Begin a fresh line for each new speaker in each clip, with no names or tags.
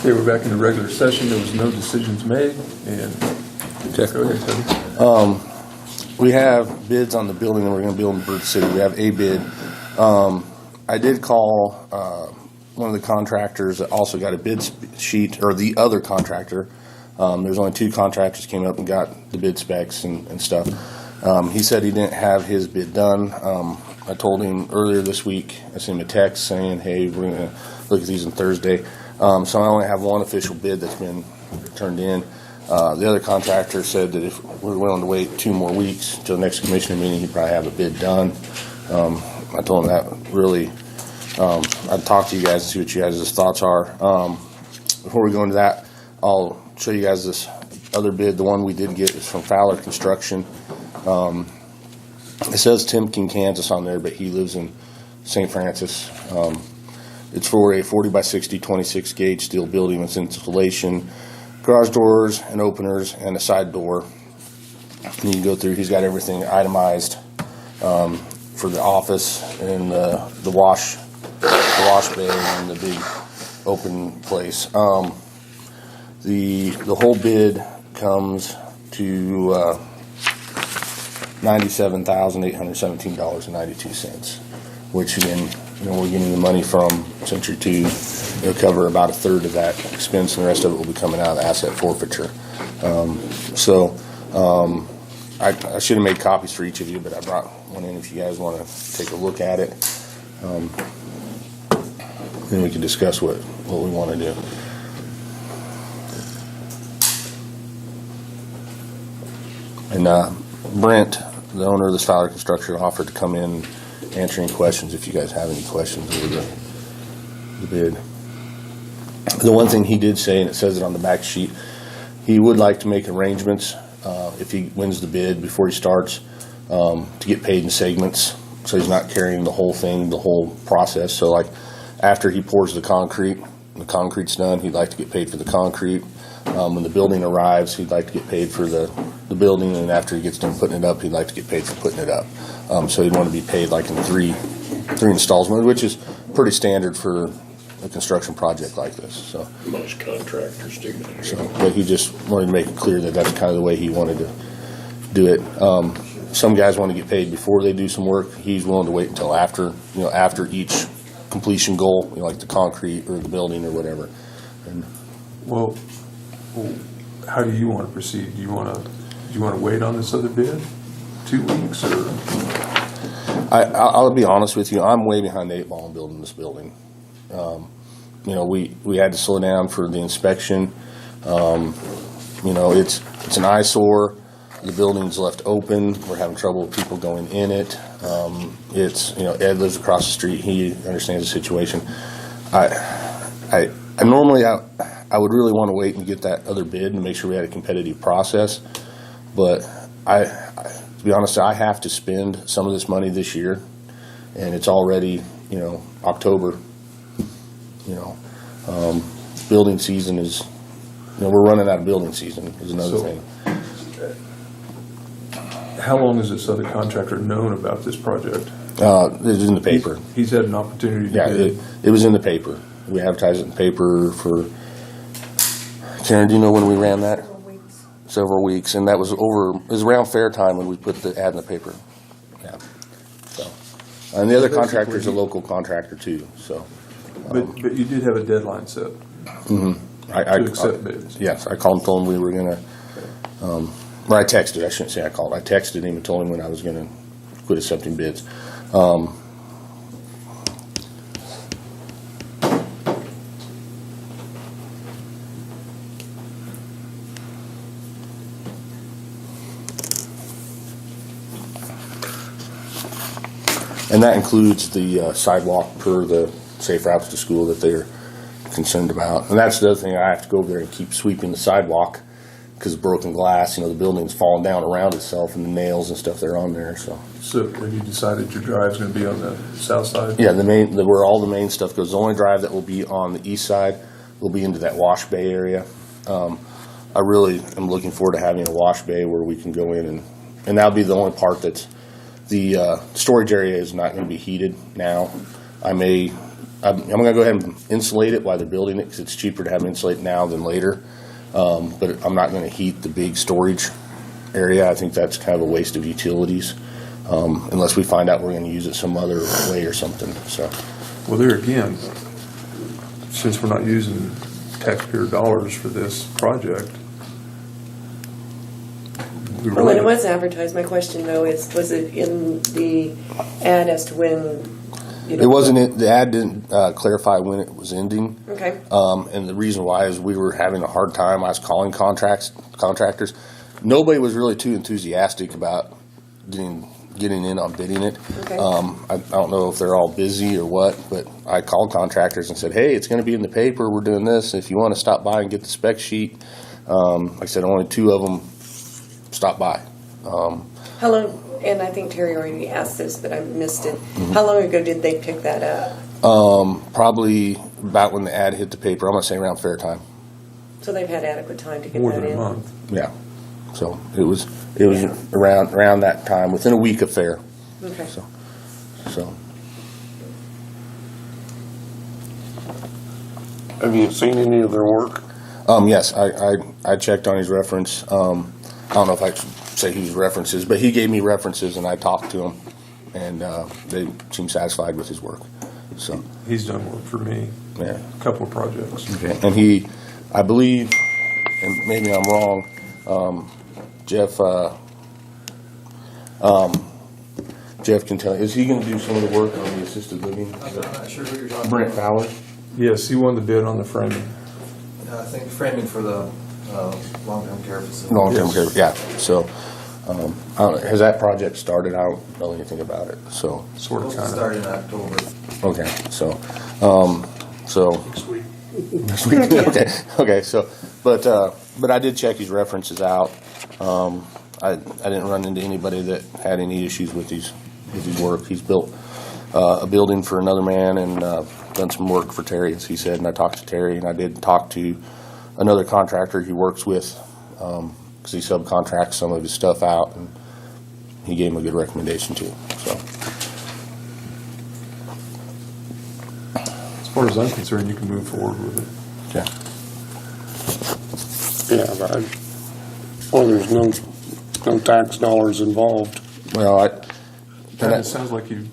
Okay, we're back in the regular session. There was no decisions made, and go ahead, Toby.
We have bids on the building that we're going to build in Bird City. We have a bid. I did call one of the contractors that also got a bid sheet, or the other contractor. There's only two contractors came up and got the bid specs and stuff. He said he didn't have his bid done. I told him earlier this week, I sent him a text saying, hey, we're going to look at these on Thursday. So I only have one official bid that's been turned in. The other contractor said that if we're willing to wait 2 more weeks until the next commissioner meeting, he'd probably have a bid done. I told him that really, I'd talk to you guys and see what you guys' thoughts are. Before we go into that, I'll show you guys this other bid. The one we did get is from Fowler Construction. It says Timken, Kansas on there, but he lives in St. Francis. It's for a 40 by 60, 26 gauge steel building with insulation, garage doors and openers, and a side door. And you can go through, he's got everything itemized for the office and the wash bay and the big open place. The whole bid comes to $97,817.92, which again, we're getting the money from Century 2. It'll cover about a third of that expense, and the rest of it will be coming out of asset forfeiture. I should have made copies for each of you, but I brought one in if you guys want to take a look at it. Then we can discuss what we want to do. And Brent, the owner of this Fowler Construction, offered to come in and answer any questions if you guys have any questions over the bid. The one thing he did say, and it says it on the back sheet, he would like to make arrangements if he wins the bid before he starts to get paid in segments, so he's not carrying the whole thing, the whole process. So like after he pours the concrete's done, he'd like to get paid for the concrete. When the building arrives, he'd like to get paid for the building, and after he gets done putting it up, he'd like to get paid for putting it up. So he'd want to be paid like in three installments, which is pretty standard for a construction project like this. So
most contractors do that.
So, but he just wanted to make it clear that that's kind of the way he wanted to do it. Some guys want to get paid before they do some work. He's willing to wait until after each completion goal, like the concrete or the building or whatever. And
Well, how do you want to proceed? Do you want to wait on this other bid 2 weeks, or?
I'll be honest with you. I'm way behind the 8 ball in building this building. We had to slow down for the inspection. It's an eyesore. The building's left open. We're having trouble with people going in it. Ed lives across the street. He understands the situation. I normally I would really want to wait and get that other bid and make sure we had a competitive process. But to be honest, I have to spend some of this money this year, and it's already, October. Building season is, we're running out of building season is another thing.
How long has this other contractor known about this project?
It's in the paper.
He's had an opportunity to bid.
It was in the paper. We advertised it in the paper for, Karen, do you know when we ran that? Several weeks, and that was it was around fair time when we put the ad in the paper. Yeah. So, and the other contractor is a local contractor too. So,
but you did have a deadline set.
Mm-hmm.
To accept bids.
Yes, I called and told him we were going to. I texted. I shouldn't say I called. I texted him and told him when I was going to quit accepting bids. And that includes the sidewalk per the safe routes to school that they're concerned about. And that's the other thing. I have to go over there and keep sweeping the sidewalk because of broken glass. The building's falling down around itself, and the nails and stuff that are on there. So
have you decided your drive's going to be on the south side?
Yeah, where all the main stuff goes. The only drive that will be on the east side will be into that wash bay area. I really am looking forward to having a wash bay where we can go in, and that'll be the only part that's the storage area is not going to be heated now. I'm gonna go ahead and insulate it while they're building it, because it's cheaper to have it insulated now than later. But I'm not gonna heat the big storage area. I think that's kind of a waste of utilities, unless we find out we're gonna use it some other way or something, so.
Well, there again, since we're not using taxpayer dollars for this project, we
Well, when it
really,
was advertised, my question though is, was it in the ad as to when?
It wasn't, the ad didn't clarify when it was ending.
Okay.
And the reason why is we were having a hard time. I was calling contractors. Nobody was really too enthusiastic about getting in on bidding it.
Okay.
I don't know if they're all busy or what, but I called contractors and said, hey, it's going to be in the paper. We're doing this. If you want to stop by and get the spec sheet. Like I said, only 2 of them stopped by.
How long, and I think Terry already asked this, but I missed it.
Mm-hmm.
How long ago did they pick that up?
Probably about when the ad hit the paper. I'm going to say around fair time.
So they've had adequate time to get
more
that
than a
in?
month.
Yeah. So it was around that time, within a week of fair.
Okay.
So
Have you seen any of their work?
yes, I checked on his reference. I don't know if I should say whose references, but he gave me references and I talked to him, and they seemed satisfied with his work. So
He's done work for me,
yeah.
a couple of projects.
Okay. And I believe, and maybe I'm wrong, Jeff can tell. Is he going to do some of the work on the assisted living?
I'm not sure who you're talking
Brent
about.
Fowler.
Yes, he won the bid on the framing.
I think framing for the long-term care facility.
Long-term care,
Yes.
yeah. So, I don't know, has that project started? I don't know anything about it. So,
Sort of,
Supposed to
kind
start
of.
in October.
okay. So
Next week.
next week. Okay. So, but I did check his references out. I didn't run into anybody that had any issues with his work. He's built a building for another man and done some work for Terry, as he said. And I talked to Terry, and I did talk to another contractor he works with, because he subcontracts some of his stuff out, and he gave him a good recommendation too. So,
As far as I'm concerned, you can move forward with it.
yeah.
Yeah, but well, there's no tax dollars involved.
Well,
And it sounds like you've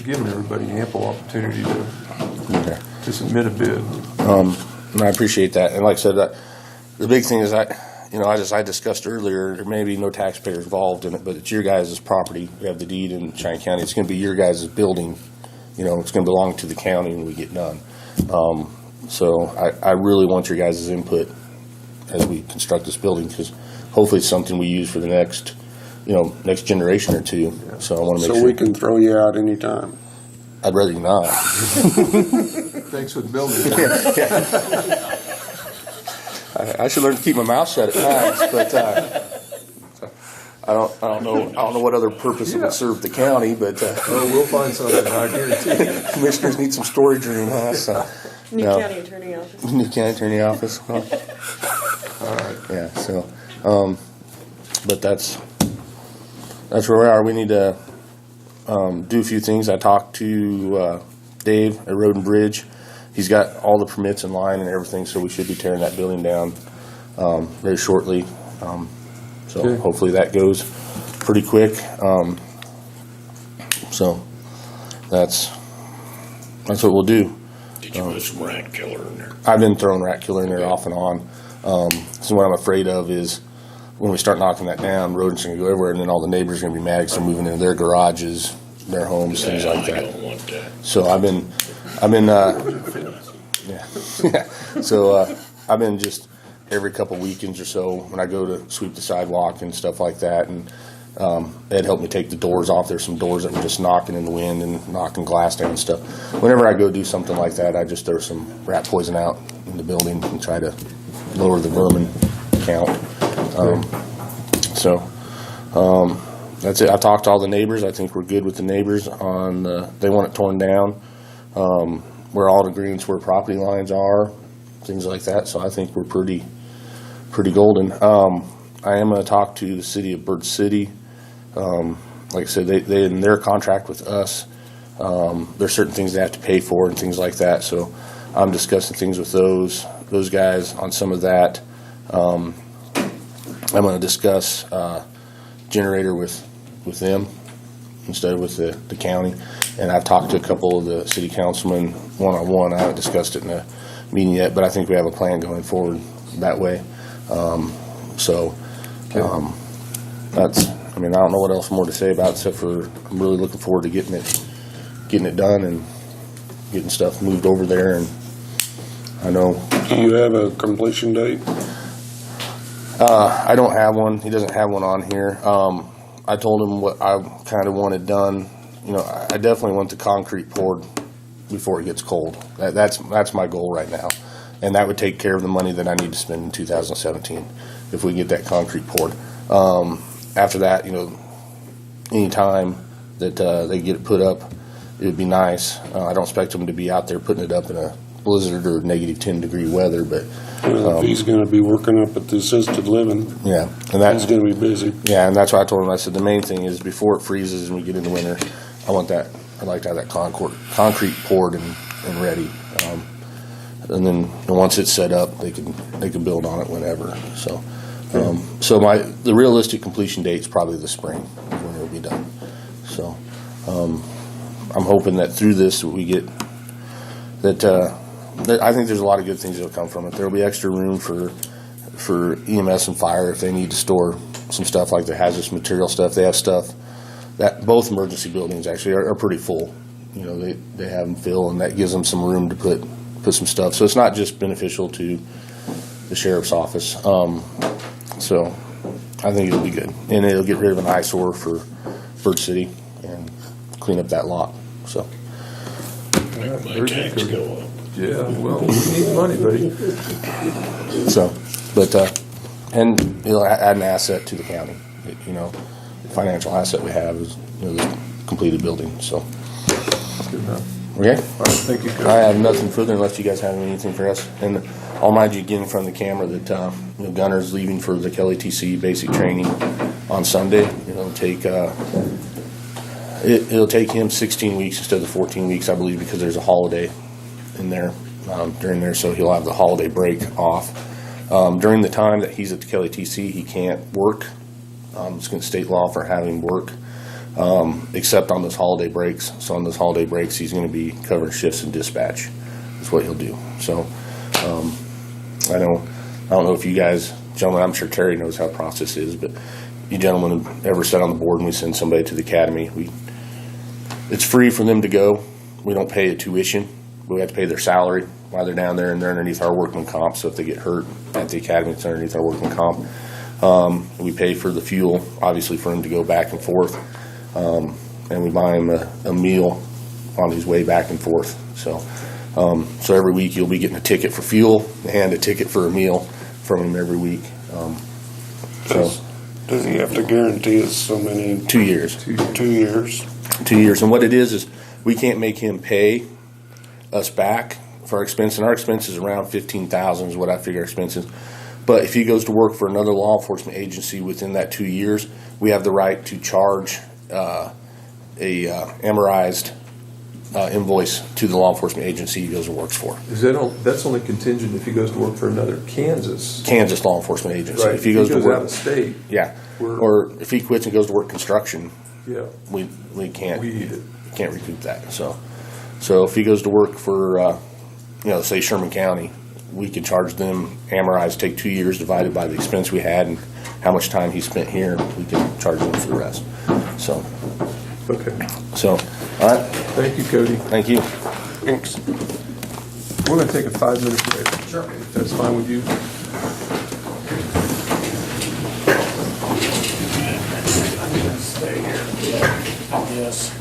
given everybody ample opportunity
okay.
to submit a bid.
And I appreciate that. And like I said, the big thing is as I discussed earlier, there may be no taxpayers involved in it, but it's your guys' property. We have the deed in Cheyenne County. It's going to be your guys' building. It's going to belong to the county when we get done. So I really want your guys' input as we construct this building, because hopefully it's something we use for the next generation or two. So I want to make
So
sure.
we can throw you out anytime.
I'd rather you not.
Thanks for the building.
I should learn to keep my mouth shut at times, but I don't know what other purpose it would serve the county, but
Oh, we'll find something, I guarantee you.
commissioners need some storage room, huh? So,
New
no.
county attorney office.
New county attorney office. Well,
All right.
yeah. So, but that's where we are. We need to do a few things. I talked to Dave at Road and Bridge. He's got all the permits in line and everything, so we should be tearing that building down very shortly. So
Okay.
hopefully that goes pretty quick. So that's what we'll do.
Did you put some rat killer in there?
I've been throwing rat killer in there off and on. So what I'm afraid of is when we start knocking that down, rodents are going to go everywhere, and then all the neighbors are going to be mad because they're moving into their garages, their homes, things like
I
that.
don't want that.
So I've been yeah. So I've been just every couple weekends or so when I go to sweep the sidewalk and stuff like that, and Ed helped me take the doors off. There's some doors that were just knocking in the wind and knocking glass down and stuff. Whenever I go do something like that, I just throw some rat poison out in the building and try to lower the vermin count. That's it. I talked to all the neighbors. I think we're good with the neighbors on, they want it torn down. We're all in agreement where property lines are, things like that. So I think we're pretty golden. I am going to talk to the city of Bird City. Like I said, they in their contract with us, There's certain things they have to pay for and things like that. So I'm discussing things with those guys on some of that. I'm going to discuss generator with them instead of with the county. And I've talked to a couple of the city councilmen one-on-one. I haven't discussed it in a meeting yet, but I think we have a plan going forward that way. That's, I mean, I don't know what else more to say about it, except for I'm really looking forward to getting it done and getting stuff moved over there. And I know.
Do you have a completion date?
I don't have one. He doesn't have one on here. I told him what I kind of wanted done. You know, I definitely want the concrete poured before it gets cold. That's my goal right now. And that would take care of the money that I need to spend in 2017 if we get that concrete poured. After that, you know, any time that they get it put up, it would be nice. I don't expect them to be out there putting it up in a blizzard or negative 10-degree weather, but
If he's going to be working up at the assisted living,
yeah, and that's
he's going to be busy.
yeah, and that's why I told him. I said the main thing is before it freezes and we get into winter, I'd like to have that concrete poured and ready, and then once it's set up, they can build on it whenever. So, the realistic completion date is probably the spring when it'll be done. So, I'm hoping that through this we get that. I think there's a lot of good things that'll come from it. There'll be extra room for EMS and fire if they need to store some stuff like the hazardous material stuff. They have stuff that both emergency buildings actually are pretty full. You know, they have them fill, and that gives them some room to put some stuff. So it's not just beneficial to the sheriff's office. So I think it'll be good, and it'll get rid of an eyesore for Bird City and clean up that lot. So.
My tax go up. Yeah, well, we need money, buddy.
So, but and it'll add an asset to the county. You know, the financial asset we have is, you know, this completed building. So,
Good enough.
okay.
All right, thank you, Coach.
I have nothing further unless you guys have anything for us. And I'll remind you again from the camera that you know, Gunner's leaving for the Kelly TC basic training on Sunday. It'll take him 16 weeks instead of 14 weeks, I believe, because there's a holiday in there during there, so he'll have the holiday break off. During the time that he's at the Kelly TC, he can't work. It's against state law for having work, except on those holiday breaks. So on those holiday breaks, he's going to be covering shifts in dispatch. That's what he'll do. So I don't know if you guys, gentlemen, I'm sure Terry knows how the process is, but you gentlemen have ever sat on the board and we send somebody to the academy. It's free for them to go. We don't pay a tuition. We have to pay their salary while they're down there, and they're underneath our workman comp. So if they get hurt at the academy, it's underneath our workman comp. We pay for the fuel, obviously, for him to go back and forth, and we buy him a meal on his way back and forth. So every week you'll be getting a ticket for fuel and a ticket for a meal from him every week.
Does he have to guarantee us so many?
2 years.
2 years.
2 years, and what it is we can't make him pay us back for our expense, and our expense is around $15,000 is what I figure our expense is. But if he goes to work for another law enforcement agency within that 2 years, we have the right to charge a amortized invoice to the law enforcement agency he goes and works for.
That's only contingent if he goes to work for another Kansas
Law enforcement agency.
Right.
If he goes to work
out of state,
yeah, or if he quits and goes to work construction,
yeah,
we can't
we eat it.
can't recoup that. So if he goes to work for say Sherman County, we can charge them amortized, take 2 years divided by the expense we had and how much time he spent here. We can charge them for the rest. So all right.
Thank you, Cody.
Thank you.
Thanks.
We're going to take a 5-minute break.
Sure.
If that's fine with you.
Stay here. Yes.